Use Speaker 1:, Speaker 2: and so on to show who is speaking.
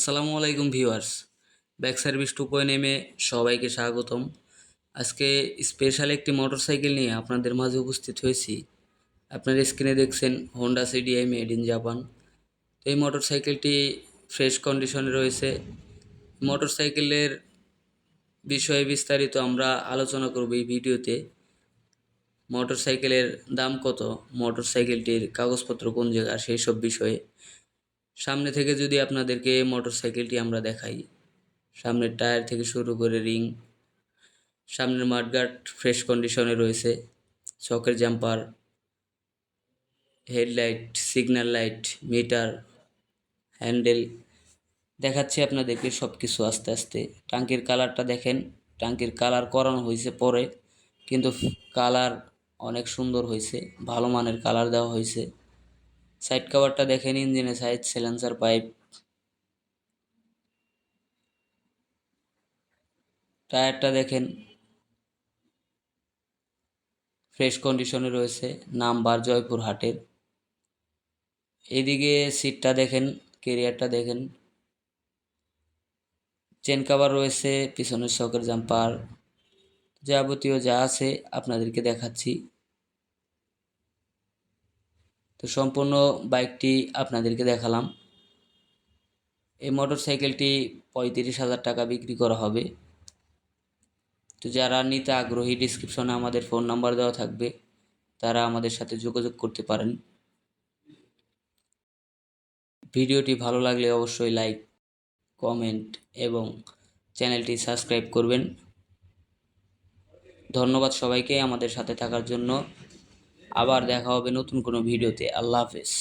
Speaker 1: আসসালামু আলাইকুম viewers. Back service 2.0 এ সবাইকে স্বাগতম। আজকে স্পেশাল একটি মোটরসাইকেল নিয়ে আপনাদের মাঝে উপস্থিত হয়েছি। আপনার স্ক্রিনে দেখছেন Honda CDI made in Japan. তো এই মোটরসাইকেলটি ফ্রেশ কন্ডিশনে রয়েছে। মোটরসাইকেলের বিষয়ে বিস্তারিত আমরা আলোচনা করব এই ভিডিওতে। মোটরসাইকেলের দাম কত, মোটরসাইকেলটির কাগজপত্র কোন জায়গা, সেই সব বিষয়ে। সামনে থেকে যদি আপনাদেরকে মোটরসাইকেলটি আমরা দেখাই, সামনের টায়ার থেকে শুরু করে রিং, সামনের মাডগার্ড ফ্রেশ কন্ডিশনে রয়েছে, চকের jumper, headlight, signal light, meter, handle দেখাচ্ছি আপনাদেরকে সব কিছু আস্তে আস্তে। টাঙ্কির কালারটা দেখেন, টাঙ্কির কালার করানো হয়েছে পরে, কিন্তু কালার অনেক সুন্দর হয়েছে, ভালো মানের কালার দেওয়া হয়েছে। সাইড কভারটা দেখেন, ইঞ্জিনের সাইড, সিলেন্সার পাইপ, টায়ারটা দেখেন ফ্রেশ কন্ডিশনে রয়েছে, নাম্বার জয়পুর হাটের। এইদিকে সিটটা দেখেন, কেরিয়ারটা দেখেন, চেন কাভার রয়েছে, পিছনের শকের জাম্পার, যাবতীয় যা আছে আপনাদেরকে দেখাচ্ছি। তো সম্পূর্ণ বাইকটি আপনাদেরকে দেখালাম। এই মোটরসাইকেলটি 35,000 টাকা বিক্রি করা হবে। তো যারা নিতে আগ্রহী, ডিসক্রিপশনে আমাদের ফোন নাম্বার দেওয়া থাকবে, তারা আমাদের সাথে যোগাযোগ করতে পারেন। ভিডিওটি ভালো লাগলে অবশ্যই লাইক, কমেন্ট এবং চ্যানেলটি সাবস্ক্রাইব করবেন। ধন্যবাদ সবাইকে আমাদের সাথে থাকার জন্য। আবার দেখা হবে নতুন কোনো ভিডিওতে। আল্লাহ হাফেজ।